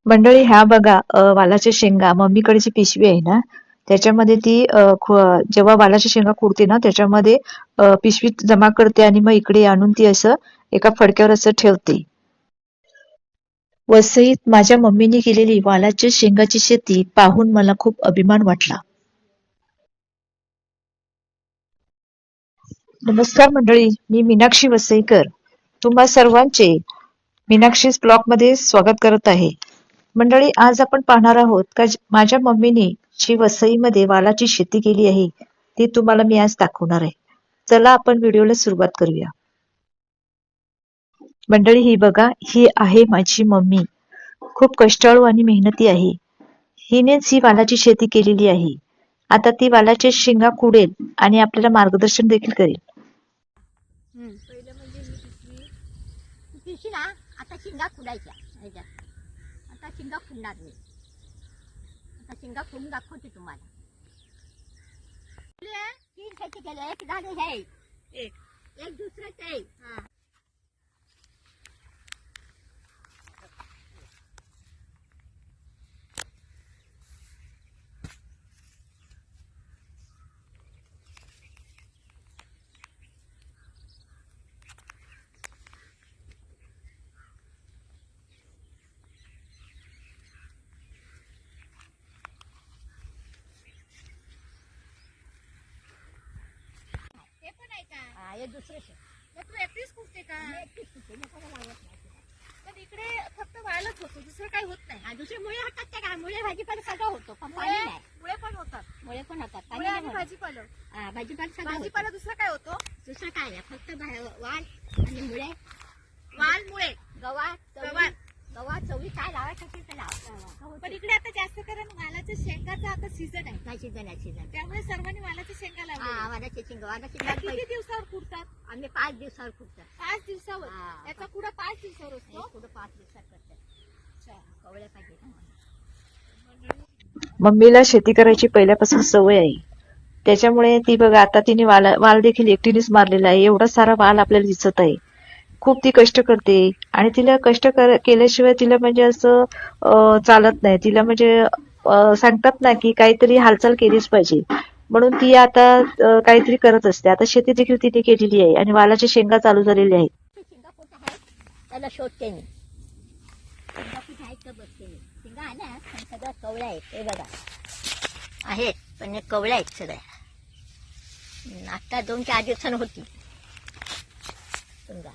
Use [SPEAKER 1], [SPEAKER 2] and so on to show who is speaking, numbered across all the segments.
[SPEAKER 1] मंडळी ह्या बघा वालाच्या शेंगा मम्मीकडची पिशवी आहे ना त्याच्यामध्ये ती जेव्हा वालाच्या शेंगा कुडते ना त्याच्यामध्ये पिशवीत जमा करते आणि मग इकडे आणून ती असं एका फडक्यावर असं ठेवते. वसईत माझ्या मम्मीने केलेली वालाच्या शेंगाची शेती पाहून मला खूप अभिमान वाटला. नमस्कार मंडळी, मी मीनाक्षी वसईकर तुम्हा सर्वांचे मीनाक्षीज ब्लॉग मध्ये स्वागत करत आहे. मंडळी आज आपण पाहणार आहोत का माझ्या मम्मीने जी वसईमध्ये वालाची शेती केली आहे ती तुम्हाला मी आज दाखवणार आहे. चला आपण व्हिडिओला सुरुवात करूया. मंडळी ही बघा, ही आहे माझी मम्मी. खूप कष्टाळू आणि मेहनती आहे. हिनेच ही वालाची शेती केलेली आहे. आता ती वालाच्या शेंगा कुडेल आणि आपल्याला मार्गदर्शन देखील करेल.
[SPEAKER 2] पहिलं म्हणजे ही पिशवी ना आता शिंगा खुडायच्या ह्याच्यात. आता शिंगा खुडणार मी. आता शिंगा खुडून दाखवते तुम्हाला. तीन खेचे केले, एक झाले हे एक दुसरं ते हे दुसरं शे.
[SPEAKER 3] मग तू एकटीच कुठते का?
[SPEAKER 2] एकटीच कुठे मी कोणाला लावत नाही.
[SPEAKER 3] पण इकडे फक्त वाळच होतो, दुसरं काही होत नाही.
[SPEAKER 2] हा दुसरे मुळे होतात ते काय मुळे भाजीपाला सगळं होतो पण पाणी नाही.
[SPEAKER 3] मुळे पण होतात,
[SPEAKER 2] मुळे पण होतात पाणी
[SPEAKER 3] मुळे
[SPEAKER 2] नाही
[SPEAKER 3] आणि
[SPEAKER 2] होत.
[SPEAKER 3] भाजीपाला.
[SPEAKER 2] हा भाजीपाला सगळं होतं.
[SPEAKER 3] भाजीपाला दुसरं काय होतो?
[SPEAKER 2] दुसरं काय नाही फक्त वाल आणि मुळे
[SPEAKER 3] वाल, मुळे,
[SPEAKER 2] गवात
[SPEAKER 3] गवात.
[SPEAKER 2] गवात चवळी काय लावायचं असेल तर लावा.
[SPEAKER 3] पण इकडे आता जास्त करून वालाच्या शेंगाचा आता सीझन आहे,
[SPEAKER 2] काय सीझन आहे सीझन.
[SPEAKER 3] त्यामुळे सर्वांनी वालाच्या शेंगा
[SPEAKER 2] हा
[SPEAKER 3] लावल्या.
[SPEAKER 2] वादाचे शिंग वादाचे
[SPEAKER 3] किती दिवसावर कुडतात?
[SPEAKER 2] आम्ही 5 दिवसावर खुडतात.
[SPEAKER 3] 5 दिवसावर.
[SPEAKER 2] हा.
[SPEAKER 3] याचा कुडा 5 दिवसावर असतो.
[SPEAKER 2] पुढे 5 दिवसात करतात.
[SPEAKER 3] अच्छा.
[SPEAKER 2] कवळ्या पाहिजे ना
[SPEAKER 1] मम्मीला शेती करायची पहिल्यापासून सवय आहे. त्याच्यामुळे ती बघा आता तिने वाल देखील एकटीनेच मारलेला आहे. एवढा सारा वाल आपल्याला दिसत आहे. खूप ती कष्ट करते आणि तिला केल्याशिवाय तिला म्हणजे असं चालत नाही. तिला म्हणजे सांगतात ना की काहीतरी हालचाल केलीच पाहिजे. म्हणून ती आता काहीतरी करत असते. आता शेती देखील तिने केलेली आहे आणि वालाच्या शेंगा चालू झालेल्या आहेत.
[SPEAKER 2] शिंगा कुठं आहे त्याला शोधते मी. शिंगा कुठे आहेत तर बघते मी. शिंगा आहे ना पण सगळ्या कवळ्या आहेत हे बघा आहेत पण हे कवळ्या आहेत सगळ्या. आता 2-4 दिवसानं होती शिंगा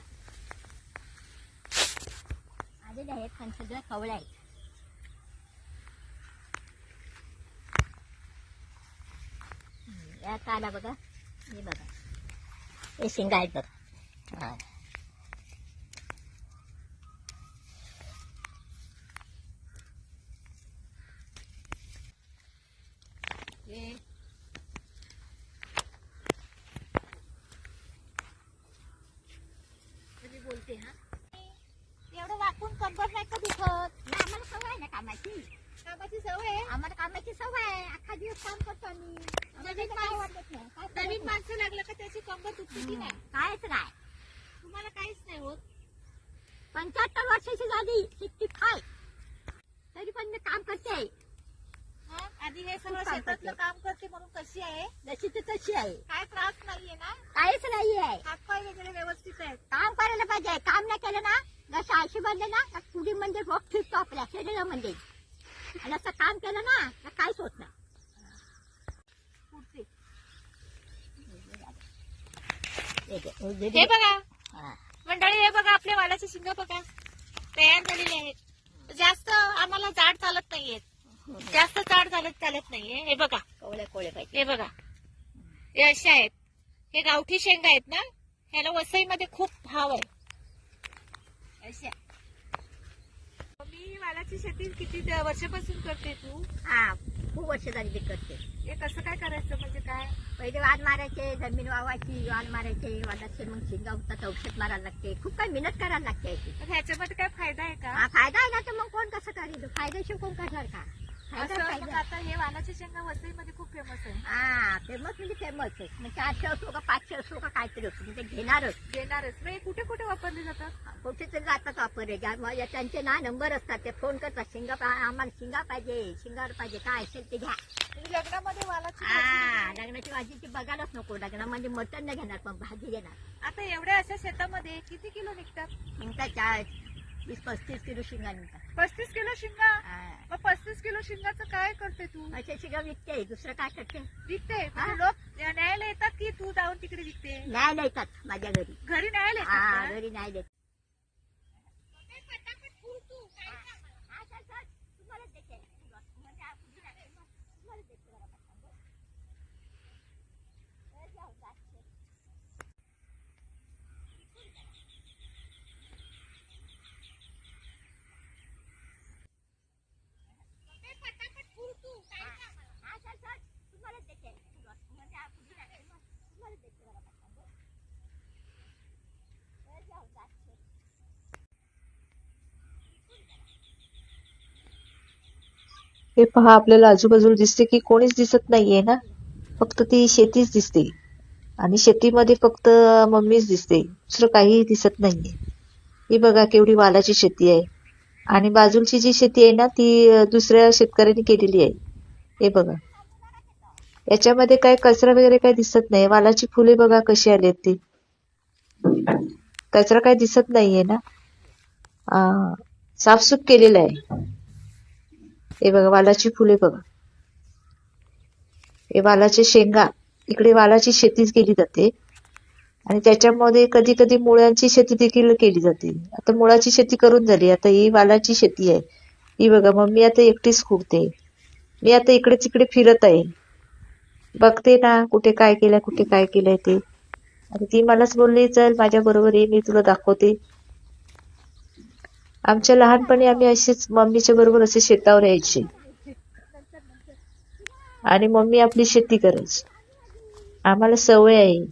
[SPEAKER 2] आलेल्या आहेत पण सगळ्या कवळ्या आहेत. यात आला बघा हे बघा हे शिंगा आहेत बघा. हा
[SPEAKER 3] मी बोलते हा. एवढं वाकून कंबर नाही का दुखत?
[SPEAKER 2] आम्हाला सवय आहे ना कामाची.
[SPEAKER 3] कामाची सवय आहे.
[SPEAKER 2] आम्हाला कामाची सवय आहे. अख्खा दिवस काम करतो आम्ही.
[SPEAKER 3] नवीन
[SPEAKER 2] काय
[SPEAKER 3] माणूस-
[SPEAKER 2] वाटत नाही. काय
[SPEAKER 3] नवीन
[SPEAKER 2] नवीन
[SPEAKER 3] माणसं लागलं का त्याची कंबर दुखते की नाही?
[SPEAKER 2] कायच नाही.
[SPEAKER 3] तुम्हाला काहीच नाही होत.
[SPEAKER 2] 75 वर्षाची झाली 65 तरी पण मी काम करते.
[SPEAKER 3] हा? आधी हे सगळं
[SPEAKER 2] खूप काम
[SPEAKER 3] शेतातलं
[SPEAKER 2] करते.
[SPEAKER 3] काम करते म्हणून कशी आहे?
[SPEAKER 2] जशी ती तशी आहे.
[SPEAKER 3] काय त्रास नाहीये ना?
[SPEAKER 2] काहीच नाही आहे.
[SPEAKER 3] हातपाय वगैरे व्यवस्थित आहेत.
[SPEAKER 2] काम करायला पाहिजे. काम नाही केलं ना जसं आळशी बनले ना तर पुढी म्हणजे रोग फिरतो आपल्या शरीरामध्ये आणि असं काम केलं ना तर काहीच होत नाही.
[SPEAKER 3] पुढचे.
[SPEAKER 2] हे
[SPEAKER 3] हे बघा
[SPEAKER 2] हा.
[SPEAKER 3] मंडळी, हे बघा आपल्या वालाचे शिंग बघा तयार झालेले आहेत. जास्त आम्हाला जाड चालत नाहीयेत. जास्त जाड चालत नाहीये. हे बघा,
[SPEAKER 2] कवळे कवळे पाहिजे.
[SPEAKER 3] हे बघा, हे असे आहेत. हे गावठी शेंगा आहेत ना, ह्याला वसईमध्ये खूप भाव आहे. अशा मी वालाची शेती किती वर्षापासून करते तू?
[SPEAKER 2] हा खूप वर्ष झाली ते करते.
[SPEAKER 3] हे कसं काय करायचं म्हणजे काय?
[SPEAKER 2] पहिले वाद मारायचे जमीन वावायची वाद मारायचे वादाचे मग शिंगा होतात औषध मारायला लागते. खूप काही मेहनत करायला लागते.
[SPEAKER 3] तर ह्याच्यामध्ये काय फायदा आहे का?
[SPEAKER 2] हा फायदा आहे ना तर मग कोण कसं करेल. फायद्याशिवाय कोण करणार का. फायदा
[SPEAKER 3] असं मग
[SPEAKER 2] फायदा.
[SPEAKER 3] आता हे वालाच्या शेंगा वसईमध्ये खूप फेमस आहे.
[SPEAKER 2] हा फेमस म्हणजे फेमस मग 400 असो का 500 असो का काहीतरी असो म्हणजे घेणारच.
[SPEAKER 3] घेणारच. मग हे कुठे कुठे वापरले जातात?
[SPEAKER 2] कुठेतरी जातात वापर आहे त्यांचे ना नंबर असतात ते फोन करतात शिंगा आम्हाला शिंगा पाहिजे शिंगार पाहिजे काय असेल ते घ्या.
[SPEAKER 3] म्हणजे लग्नामध्ये वालाची भाजी
[SPEAKER 2] हा
[SPEAKER 3] बनवली.
[SPEAKER 2] लग्नाची भाजी बघायलाच नको लग्नामध्ये मटण नाही घेणार पण भाजी घेणार.
[SPEAKER 3] आता एवढ्या अशा शेतामध्ये किती किलो निघतात?
[SPEAKER 2] निघतात 20-35 किलो शिंगा निघतात.
[SPEAKER 3] 35 किलो शिंगा.
[SPEAKER 2] हा.
[SPEAKER 3] मग 35 किलो शिंगाचं काय करते तू?
[SPEAKER 2] अशा शिंगा विकते दुसरं काय करते.
[SPEAKER 3] विकते
[SPEAKER 2] हा.
[SPEAKER 3] म्हणजे लोक न्यायला येतात की तू जाऊन तिकडे विकते?
[SPEAKER 2] न्यायला येतात माझ्या घरी.
[SPEAKER 3] घरी न्यायला
[SPEAKER 2] हा
[SPEAKER 3] येतात का?
[SPEAKER 2] घरी नाही देत.
[SPEAKER 1] हे पहा, आपल्याला आजूबाजूला दिसते की कोणीच दिसत नाहीये ना, फक्त ती शेतीच दिसते आणि शेतीमध्ये फक्त मम्मीच दिसते, दुसरं काहीही दिसत नाहीये. ही बघा केवढी वालाची शेती आहे आणि बाजूची जी शेती आहे ना ती दुसऱ्या शेतकऱ्यांनी केलेली आहे. हे बघा, याच्यामध्ये काय कचरा वगैरे काही दिसत नाही. वालाची फुले बघा कशी आली ती, कचरा काही दिसत नाहीये ना. साफसूफ केलेलं आहे. हे बघा वालाची फुले बघा, हे वालाचे शेंगा. इकडे वालाची शेतीच केली जाते आणि त्याच्यामध्ये कधी कधी मुळ्यांची शेती देखील केली जाते. आता मुळाची शेती करून झाली, आता ही वालाची शेती आहे. ही बघा मम्मी आता एकटीच खुडते. मी आता इकडे तिकडे फिरत आहे, बघते ना कुठे काय केलंय कुठे काय केलंय ते. आणि ती मलाच बोलली चल माझ्या बरोबर ये, मी तुला दाखवते. आमच्या लहानपणी आम्ही असेच मम्मीच्या बरोबर असे शेतावर यायचे आणि मम्मी आपली शेती करायची. आम्हाला सवय आहे.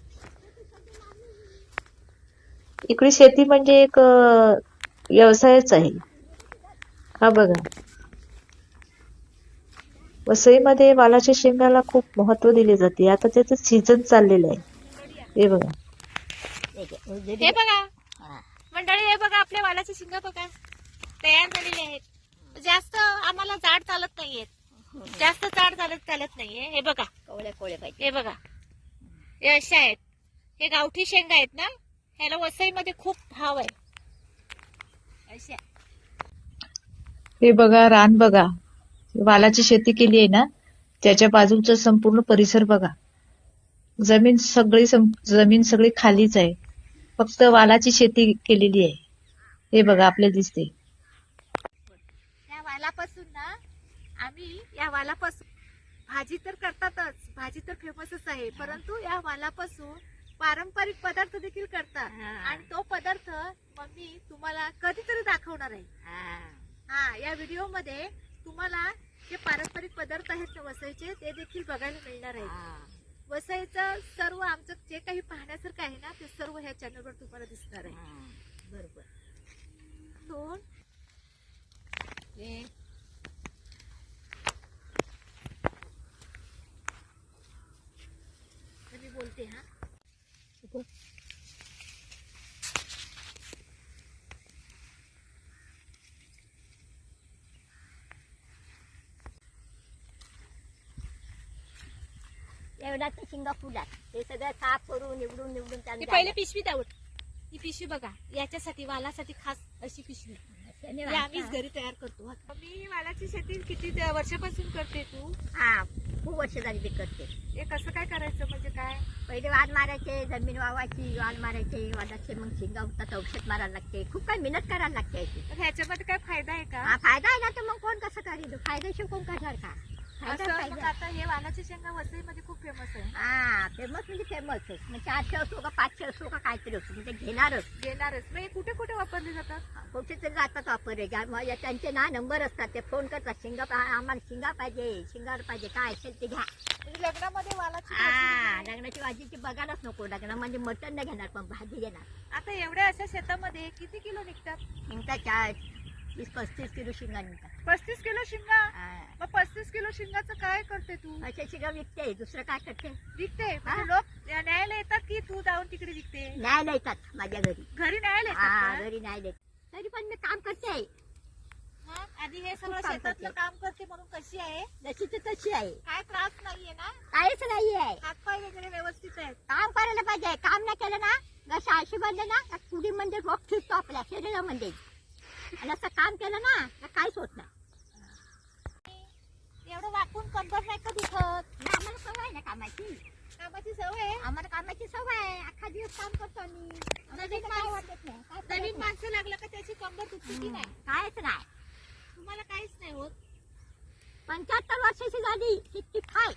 [SPEAKER 1] इकडे शेती म्हणजे एक व्यवसायच आहे. हा बघा, वसईमध्ये वालाच्या शेंगाला खूप महत्व दिले जाते. आता त्याचं सीझन चाललेलं आहे. हे बघा,
[SPEAKER 3] हे बघा मंडळी, हे बघा आपल्या वालाच्या शेंगा बघा तयार झालेले आहेत. जास्त आम्हाला जाड चालत नाहीयेत, जास्त जाड चालत नाहीये. हे बघा
[SPEAKER 2] कोळे पाहिजे.
[SPEAKER 3] हे बघा, हे अशा आहेत. हे गावठी शेंगा आहेत ना, ह्याला वसईमध्ये खूप भाव आहे. अशा
[SPEAKER 1] हे बघा रान बघा, वालाची शेती केली आहे ना, त्याच्या बाजूचा संपूर्ण परिसर बघा. जमीन सगळी खालीच आहे, फक्त वालाची शेती केलेली आहे. हे बघा आपल्याला दिसते.
[SPEAKER 3] या वालापासून ना आम्ही या वालापासून भाजी तर करतातच, भाजी तर फेमसच आहे, परंतु या वालापासून पारंपरिक पदार्थ देखील करतात. आणि तो पदार्थ मम्मी तुम्हाला कधीतरी दाखवणार आहे. हा, या व्हिडिओ मध्ये तुम्हाला जे पारंपरिक पदार्थ आहेत ना वसईचे, ते देखील बघायला मिळणार आहेत. वसईचं सर्व आमचं जे काही पाहण्यासारखं आहे ना, ते सर्व ह्या चॅनलवर तुम्हाला दिसणार आहे.
[SPEAKER 2] बरोबर.
[SPEAKER 3] दोन मी बोलते. हा,
[SPEAKER 2] एवढा तर शिंगा फुलात हे सगळं साफ करून निवडून
[SPEAKER 3] ही
[SPEAKER 2] त्यांना
[SPEAKER 3] पहिले पिशवी द्यावं. ही पिशवी बघा, याच्यासाठी वालासाठी खास अशी पिशवी
[SPEAKER 2] द्यायला.
[SPEAKER 3] ही आम्हीच घरी तयार करतो. मी वालाची शेती किती वर्षापासून करते तू?
[SPEAKER 2] हा खूप वर्ष झाली ते करते.
[SPEAKER 3] हे कसं काय करायचं म्हणजे काय?
[SPEAKER 2] पहिले वाद मारायचे, जमीन वावायची, वाद मारायचे, वादाचे मग शिंगा होतात, औषध मारायला लागते, खूप काही मेहनत करायला लागते याची.
[SPEAKER 3] तर ह्याच्यामध्ये काय फायदा आहे का?
[SPEAKER 2] हा फायदा आहे ना, तर मग कोण कसं करेल, फायदेशीर कोण करणार का. फायदा
[SPEAKER 3] असं मग
[SPEAKER 2] फायदा.
[SPEAKER 3] आता हे वालाची शेंगा वसईमध्ये खूप फेमस आहे.
[SPEAKER 2] हा फेमस म्हणजे फेमस मग 400 असो का 500 असो का काहीतरी असो म्हणजे घेणारच.
[SPEAKER 3] घेणारच. मग हे कुठे कुठे वापरले जातात?
[SPEAKER 2] कुठेतरी जातात वापर आहे त्यांचे ना नंबर असतात ते फोन करतात शिंगा आम्हाला शिंगा पाहिजे शिंगार पाहिजे काय असेल ते घ्या.
[SPEAKER 3] म्हणजे लग्नामध्ये वालाची
[SPEAKER 2] हा
[SPEAKER 3] भाजी.
[SPEAKER 2] लग्नाची भाजीची बघायलाच नको लग्नामध्ये मटण नाही घेणार पण भाजी घेणार.
[SPEAKER 3] आता एवढ्या अशा शेतामध्ये किती किलो निघतात?
[SPEAKER 2] निघतात 20-35 किलो शिंगा निघतात
[SPEAKER 3] 35 किलो शिंगा.
[SPEAKER 2] हा.
[SPEAKER 3] मग 35 किलो शिंगाचं काय करते तू?
[SPEAKER 2] अशा शिंगा विकते, दुसरं काय करते?
[SPEAKER 3] विकते म्हणजे
[SPEAKER 2] हा.
[SPEAKER 3] लोक न्यायला येतात की तू जाऊन तिकडे विकते?
[SPEAKER 2] न्यायला येतात माझ्या घरी.
[SPEAKER 3] घरी न्यायला
[SPEAKER 2] हा,
[SPEAKER 3] येतात का?
[SPEAKER 2] घरी न्यायला येतात. तरी पण मी काम करते.
[SPEAKER 3] मग आणि हे सगळं
[SPEAKER 2] खूप काम
[SPEAKER 3] शेतातलं
[SPEAKER 2] करते.
[SPEAKER 3] काम करते म्हणून कशी आहे?
[SPEAKER 2] जशी तर तशी आहे,
[SPEAKER 3] काय त्रास नाहीये ना?
[SPEAKER 2] काहीच नाही आहे.
[SPEAKER 3] हातपाय वगैरे व्यवस्थित आहेत.
[SPEAKER 2] काम करायला पाहिजे. काम नाही केलं ना, जसं आळशी बनले ना, त्या कुडी म्हणजे रोग फिरतो आपल्या शरीरामध्ये. आणि असं काम केलं ना तर काहीच होत नाही.
[SPEAKER 3] एवढं वाकून कंबर नाही का दुखत?
[SPEAKER 2] आणि आम्हाला सवय आहे ना कामाची.
[SPEAKER 3] कामाची सवय आहे.
[SPEAKER 2] आम्हाला कामाची सवय आहे. अख्खा दिवस काम करतो आम्ही. आम्हाला
[SPEAKER 3] नवीन
[SPEAKER 2] काय
[SPEAKER 3] माणसं-
[SPEAKER 2] वाटत नाही. काय
[SPEAKER 3] नवीन
[SPEAKER 2] करायचं?
[SPEAKER 3] माणसं लागलं का त्याची कंबर दुखते की नाही?
[SPEAKER 2] काहीच नाही.
[SPEAKER 3] तुम्हाला काहीच नाही होत.
[SPEAKER 2] 75 वर्षाची झाली, 65.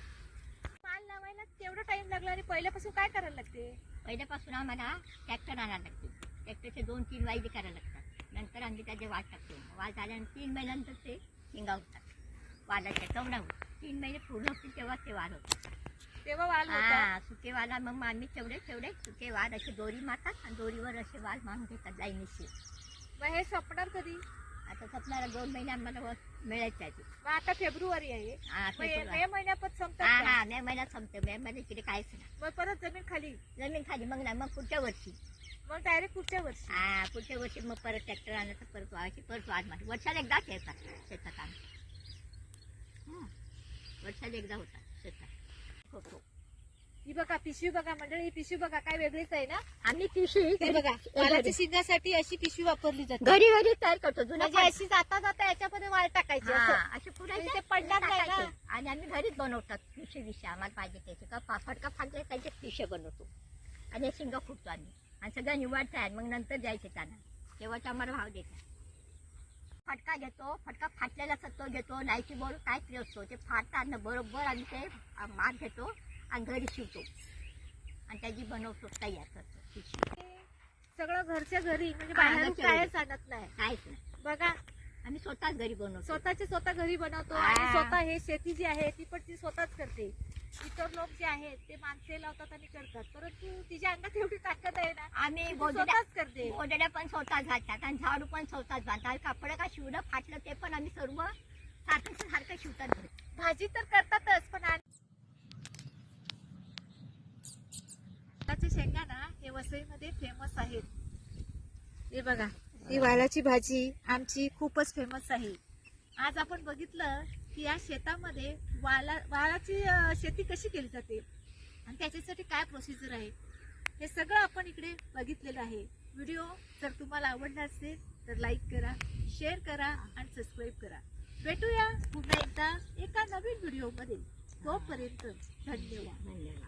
[SPEAKER 3] माल लावायला तेवढा टाइम लागला आणि पहिल्यापासून काय करायला लागते?
[SPEAKER 2] पहिल्यापासून आम्हाला ट्रॅक्टर आणायला लागते. ट्रॅक्टरचे 2-3 वायदे करायला लागतात. नंतर आम्ही त्याचे वाद टाकतो. वाद झाल्यानंतर 3 महिन्यानंतर ते शेंगा होतात. वालाच्या चवडा होतात. 3 महिने पूर्ण होतील तेव्हा ते वाल होतात.
[SPEAKER 3] तेव्हा वाल होता.
[SPEAKER 2] हा, सुके वाला मग आम्ही तेवढे सुके वाल असे दोरी मारतात आणि दोरीवर असे वाल मारून घेतात लाईनीशी.
[SPEAKER 3] मग हे संपणार कधी?
[SPEAKER 2] आता सपनाला 2 महिने आम्हाला मिळायचे आहे ते.
[SPEAKER 3] मग आता फेब्रुवारी आहे.
[SPEAKER 2] हा,
[SPEAKER 3] मग
[SPEAKER 2] फेब्रुवारी.
[SPEAKER 3] मे महिन्यात संपतात
[SPEAKER 2] हा
[SPEAKER 3] का?
[SPEAKER 2] हा, मे महिन्यात संपते. मे महिन्यात इकडे काहीच नाही.
[SPEAKER 3] मग परत जमीन खाली.
[SPEAKER 2] जमीन खाली मग नाही, मग पुढच्या वर्षी.
[SPEAKER 3] मग डायरेक्ट पुढच्या वर्षी.
[SPEAKER 2] हा, पुढच्या वर्षी मग परत ट्रॅक्टर आणायचं, परत वाढायची, परत वाढ मारली. वर्षाला एकदाच येतात शेतात काम. वर्षाला एकदा होतात शेतात. हो.
[SPEAKER 3] ही बघा पिशवी बघा मंडळी, ही पिशवी बघा काय वेगळीच आहे ना?
[SPEAKER 2] आम्ही पिशवी
[SPEAKER 3] हे बघा वालाच्या शिंगासाठी अशी पिशवी वापरली जाते.
[SPEAKER 2] घरी घरी तयार करतो. जुन्या
[SPEAKER 3] म्हणजे अशी जाता जाता याच्यामध्ये वाळ टाकायची असं.
[SPEAKER 2] असे पुढे
[SPEAKER 3] म्हणजे ते पडणार नाही ना.
[SPEAKER 2] आणि आम्ही घरीच बनवतात पिशवी आम्हाला पाहिजे त्याचे का फटका फाटले त्याचे पिशे बनवतो आणि शिंगा फुटतो आम्ही आणि सगळं निवडतात. मग नंतर जायचे त्यांना, तेव्हाच आम्हाला भाव देतात. फटका घेतो, फटका फाटलेला सत्तो घेतो, नाहीची बोल काय तरी असतो ते फाटतात बरोबर आम्ही ते मार घेतो आणि घरी शिवतो आणि त्याची बनवतो, तयार करतो पिशवी.
[SPEAKER 3] सगळं घरच्या घरी म्हणजे
[SPEAKER 2] हा,
[SPEAKER 3] बाहेरून
[SPEAKER 2] घरच्या
[SPEAKER 3] कायच आणत नाही.
[SPEAKER 2] काहीच नाही,
[SPEAKER 3] बघा
[SPEAKER 2] आम्ही स्वतःच घरी बनवतो.
[SPEAKER 3] स्वतःचे स्वतः घरी बनवतो
[SPEAKER 2] हा.
[SPEAKER 3] आणि स्वतः हे शेती जी आहे ती पण ती स्वतःच करते. इतर लोक जे आहेत ते माणसे लावतात आणि करतात, परंतु तिच्या अंगात एवढी ताकद आहे ना,
[SPEAKER 2] आम्ही
[SPEAKER 3] ती
[SPEAKER 2] गोदड्या
[SPEAKER 3] स्वतःच करते.
[SPEAKER 2] गोदड्या पण स्वतःच घालतात आणि झाडू पण स्वतःच बांधतात. कापड का शिवलं फाटलं ते पण आम्ही सर्व सारखं शिवतात घरी.
[SPEAKER 3] भाजी तर करतातच पण वालाच्या शेंगा ना हे वसईमध्ये फेमस आहेत. हे बघा ही वालाची भाजी आमची खूपच फेमस आहे. आज आपण बघितलं की या शेतामध्ये वालाची शेती कशी केली जाते आणि त्याच्यासाठी काय प्रोसिजर आहे हे सगळं आपण इकडे बघितलेलं आहे. व्हिडिओ जर तुम्हाला आवडला असेल तर लाईक करा, शेअर करा आणि सबस्क्राईब करा. भेटूया पुन्हा एकदा एका नवीन व्हिडिओमध्ये. तोपर्यंत धन्यवाद.
[SPEAKER 2] धन्यवाद.